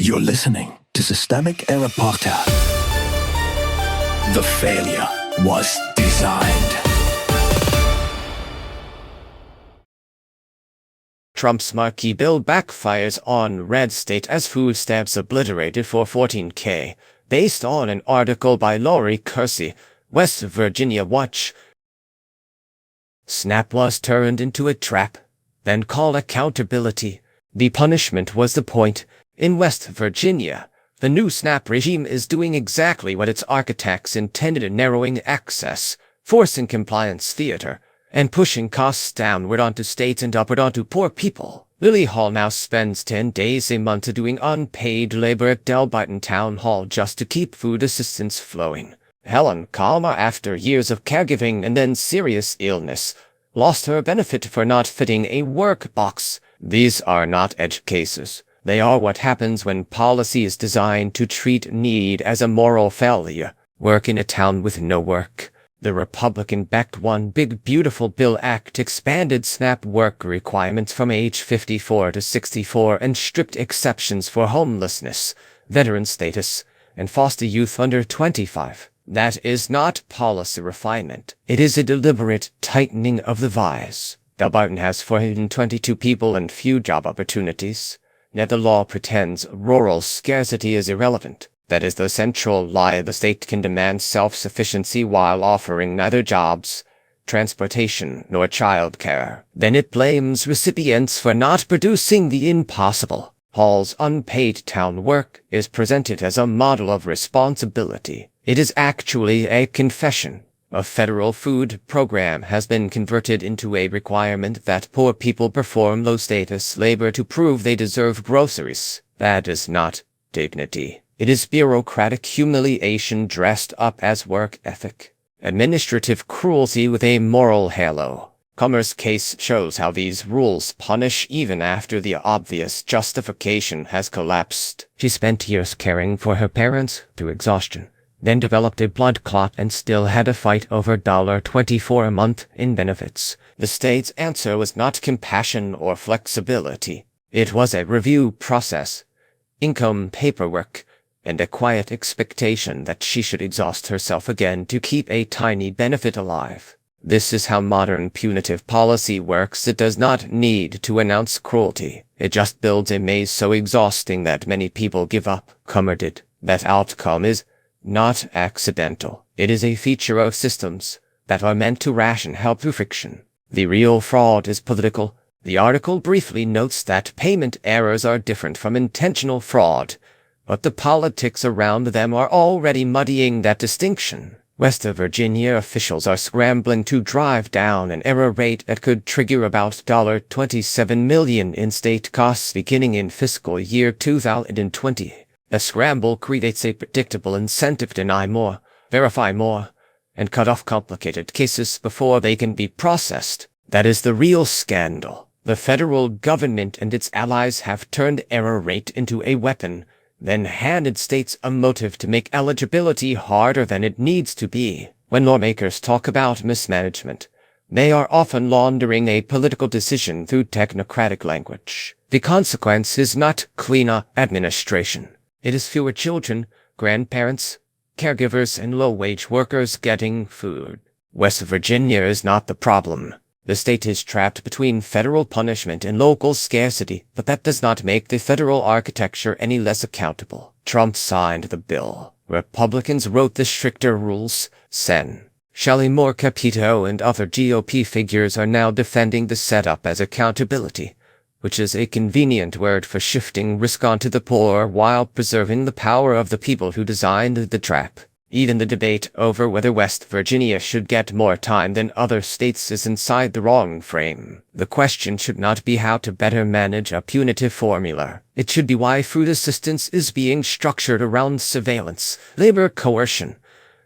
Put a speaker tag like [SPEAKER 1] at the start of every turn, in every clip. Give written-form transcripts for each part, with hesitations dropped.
[SPEAKER 1] You're listening to Systemic Error Podcast. The failure was designed.
[SPEAKER 2] Trump's marquee bill backfires on red state as food stamps obliterated for $14K, based on an article by Lilly Hall, West Virginia Watch. SNAP was turned into a trap, then called accountability. The punishment was the point. In West Virginia, the new SNAP regime is doing exactly what its architects intended, narrowing access, forcing compliance theater, and pushing costs downward onto states and upward onto poor people. Lilly Hall now spends 10 days a month doing unpaid labor at Delbarton Town Hall just to keep food assistance flowing. Helen Comer, after years of caregiving and then serious illness, lost her benefit for not fitting a work box. These are not edge cases. They are what happens when policy is designed to treat need as a moral failure. Work in a town with no work. The Republican-backed One Big Beautiful Bill Act expanded SNAP work requirements from age 54 to 64 and strict exceptions for homelessness, veteran status, and foster youth under 25. That is not policy refinement. It is a deliberate tightening of the vise. Delbarton has 422 people and few job opportunities. Yet the law pretends rural scarcity is irrelevant. That is the central lie. The state can demand self-sufficiency while offering neither jobs, transportation, nor childcare. Then it blames recipients for not producing the impossible. Hall's unpaid town work is presented as a model of responsibility. It is actually a confession. A federal food program has been converted into a requirement that poor people perform low-status labor to prove they deserve groceries. That is not dignity. It is bureaucratic humiliation dressed up as work ethic. Administrative cruelty with a moral halo. Comer's case shows how these rules punish even after the obvious justification has collapsed. She spent years caring for her parents through exhaustion, then developed a blood clot and still had to fight over $24 a month in benefits. The state's answer was not compassion or flexibility. It was a review process, income paperwork, and a quiet expectation that she should exhaust herself again to keep a tiny benefit alive. This is how modern punitive policy works. It does not need to announce cruelty. It just builds a maze so exhausting that many people give up. Comer did. That outcome is not accidental. It is a feature of systems that are meant to ration help through friction. The real fraud is political. The article briefly notes that payment errors are different from intentional fraud, but the politics around them are already muddying that distinction. West Virginia officials are scrambling to drive down an error rate that could trigger about $27 million in state costs beginning in fiscal year 2020. The scramble creates a predictable incentive to deny more, verify more, and cut off complicated cases before they can be processed. That is the real scandal. The federal government and its allies have turned error rate into a weapon, then handed states a motive to make eligibility harder than it needs to be. When lawmakers talk about mismanagement, they are often laundering a political decision through technocratic language. The consequence is not cleaner administration. It is fewer children, grandparents, caregivers, and low-wage workers getting food. West Virginia is not the problem. The state is trapped between federal punishment and local scarcity, but that does not make the federal architecture any less accountable. Trump signed the bill. Republicans wrote the stricter rules. Sen. Shelley Moore Capito and other GOP figures are now defending the setup as accountability, which is a convenient word for shifting risk onto the poor while preserving the power of the people who designed the trap. Even the debate over whether West Virginia should get more time than other states is inside the wrong frame. The question should not be how to better manage a punitive formula. It should be why food assistance is being structured around surveillance, labor coercion,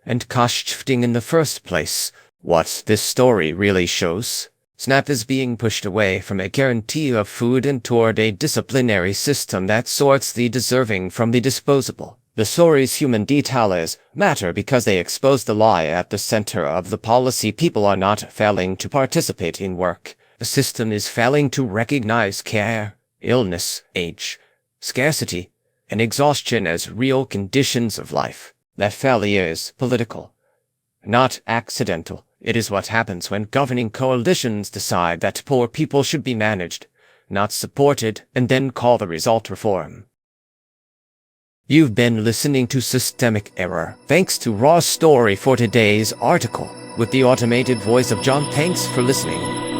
[SPEAKER 2] and cost shifting in the first place. What this story really shows: SNAP is being pushed away from a guarantee of food and toward a disciplinary system that sorts the deserving from the disposable. The story's human details matter because they expose the lie at the center of the policy. People are not failing to participate in work. The system is failing to recognize care, illness, age, scarcity, and exhaustion as real conditions of life. That failure is political, not accidental. It is what happens when governing coalitions decide that poor people should be managed, not supported, and then call the result reform. You've been listening to Systemic Error. Thanks to Raw's story for today's article, with the automated voice of John. Thanks for listening.